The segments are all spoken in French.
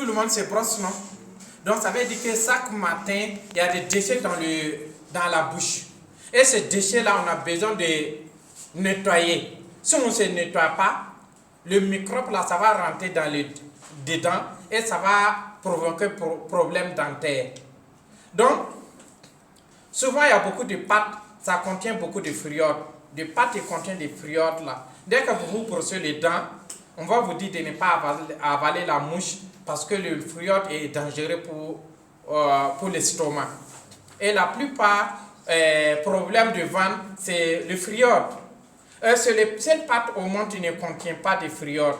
Tout le monde se brosse, non? Donc ça veut dire que chaque matin, il y a des déchets dans la bouche. Et ces déchets-là, on a besoin de nettoyer. Si on ne se nettoie pas, le microbe là, ça va rentrer dedans et ça va provoquer problème dentaire. Donc, souvent il y a beaucoup de pâtes, ça contient beaucoup de fluor. De pâtes qui contiennent des fluors là. Dès que vous vous brossez les dents, on va vous dire de ne pas avaler la mouche parce que le fluor est dangereux pour l'estomac. Et la plupart problèmes de ventre, c'est le fluor. C'est les seules pâtes au monde qui ne contient pas de fluor.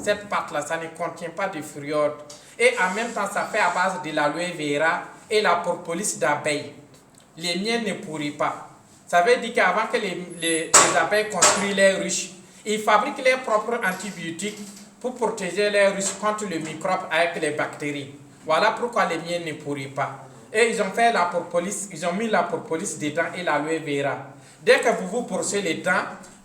Cette pâte-là, ça ne contient pas de fluor. Et en même temps, ça fait à base de l'aloe vera et la propolis d'abeille. Les miels ne pourrissent pas. Ça veut dire qu'avant que les abeilles construisent leurs ruches, ils fabriquent leurs propres antibiotiques pour protéger leurs ruches contre le microbe avec les bactéries. Voilà pourquoi les miels ne pourrissent pas. Et ils ont fait la propolis, ils ont mis la propolis dedans et l'aloe vera. Dès que vous vous brossez les dents,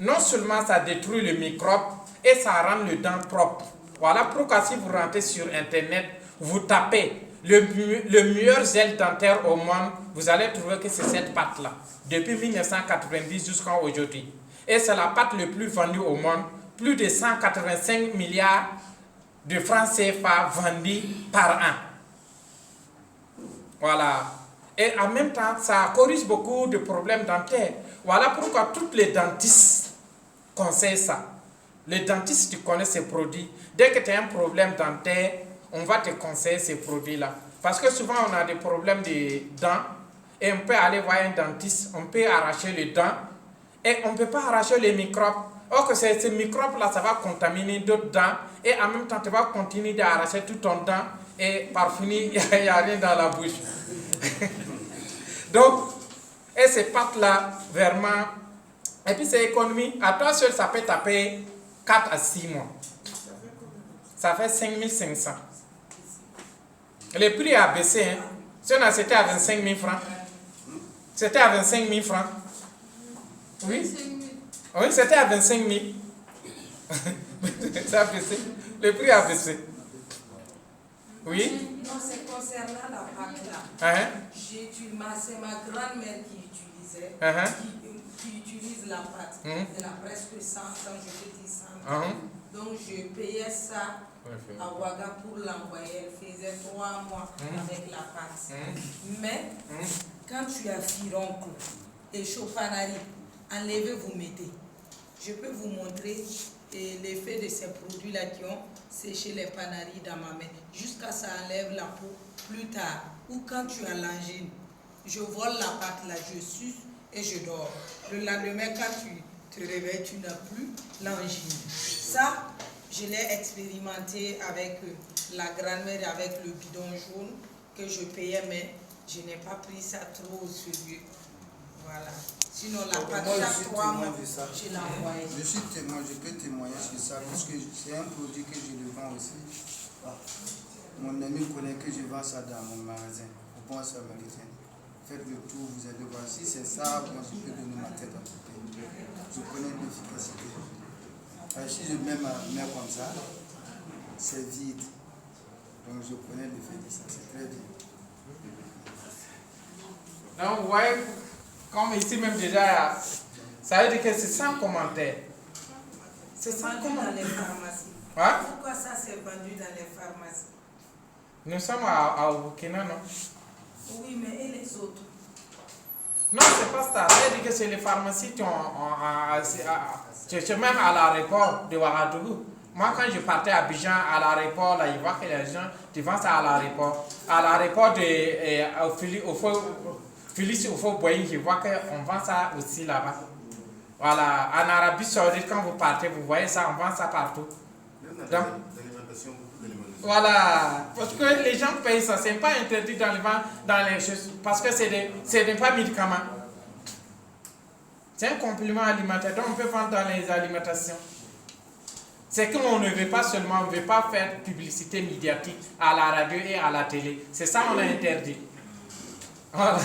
non seulement ça détruit le microbe et ça rend les dents propres. Voilà pourquoi si vous rentrez sur internet, vous tapez le meilleur gel dentaire au monde, vous allez trouver que c'est cette pâte-là. Depuis 1990 jusqu'à aujourd'hui. Et c'est la pâte la plus vendue au monde. Plus de 185 milliards de francs CFA vendus par an. Voilà. Et en même temps, ça corrige beaucoup de problèmes dentaires. Voilà pourquoi tous les dentistes conseillent ça. Les dentistes, tu connais ces produits. Dès que tu as un problème dentaire, on va te conseiller ces produits-là. Parce que souvent, on a des problèmes de dents et on peut aller voir un dentiste, on peut arracher les dents et on ne peut pas arracher les microbes. Or que ces microbes-là, ça va contaminer d'autres dents et en même temps, tu vas continuer d'arracher tout ton dent et par finir, il n'y a rien dans la bouche. Donc, et ces pâtes-là, vraiment, et puis c'est économie. À toi seul, ça peut taper 4 à 6 mois. Ça fait 5500. Le prix a baissé. Hein. Si on a c'était à 25 000 francs. C'était à 25 000 francs. Oui? Oui, c'était à 25 000. Ça a baissé. Le prix a baissé. Oui? Non, c'est concernant la pâte là. C'est ma grand-mère qui utilisait, qui utilise la pâte. Elle a presque 100 ans, je peux dire 100 ans. Donc je payais ça à Ouaga pour l'envoyer. Elle faisait 3 mois avec la pâte. Mais quand tu as furoncle et chopanari, enlevez, vous mettez. Je peux vous montrer l'effet de ces produits-là qui ont séché les panaris dans ma main. Jusqu'à ça enlève la peau plus tard. Ou quand tu as l'angine, je vole la pâte là, je suce et je dors. Le lendemain, quand tu te réveilles, tu n'as plus l'angine. Ça, je l'ai expérimenté avec la grand-mère, avec le bidon jaune que je payais, mais je n'ai pas pris ça trop au sérieux. Voilà. Sinon, la pâte, chaque 3 mois, je l'envoie. Je suis témoin, je peux témoigner sur ça, parce que c'est un produit que je le vends aussi. Mon ami connaît que je vends ça dans mon magasin, au Bon Samaritain. Faites le tour, vous allez voir. Si c'est ça, moi je peux donner ma tête à côté. Je connais l'efficacité. Si je mets ma main comme ça, c'est vide. Donc je connais l'effet de ça, c'est très bien. Donc, vous voyez, comme ici même déjà, ça veut dire que c'est sans commentaire. C'est sans commentaire dans les pharmacies. Hein? Pourquoi ça c'est vendu dans les pharmacies? Nous sommes à Burkina, non? Oui, mais et les autres? Non, c'est pas ça. Ça veut dire que c'est les pharmacies qui ont... même à l'aéroport de Ouagadougou. Moi, quand je partais à Abidjan, à l'aéroport, là, je vois que les gens, tu vends ça à l'aéroport. À l'aéroport Félix Oufo-Boeing, je vois qu'on vend ça aussi là-bas. Voilà, en Arabie Saoudite, quand vous partez, vous voyez ça, on vend ça partout. Donc, voilà, parce que les gens payent ça, c'est pas interdit dans les choses, parce que c'est pas médicament. C'est un complément alimentaire, donc on peut vendre dans les alimentations. C'est qu'on ne veut pas seulement, on ne veut pas faire publicité médiatique à la radio et à la télé. C'est ça qu'on a interdit. Voilà.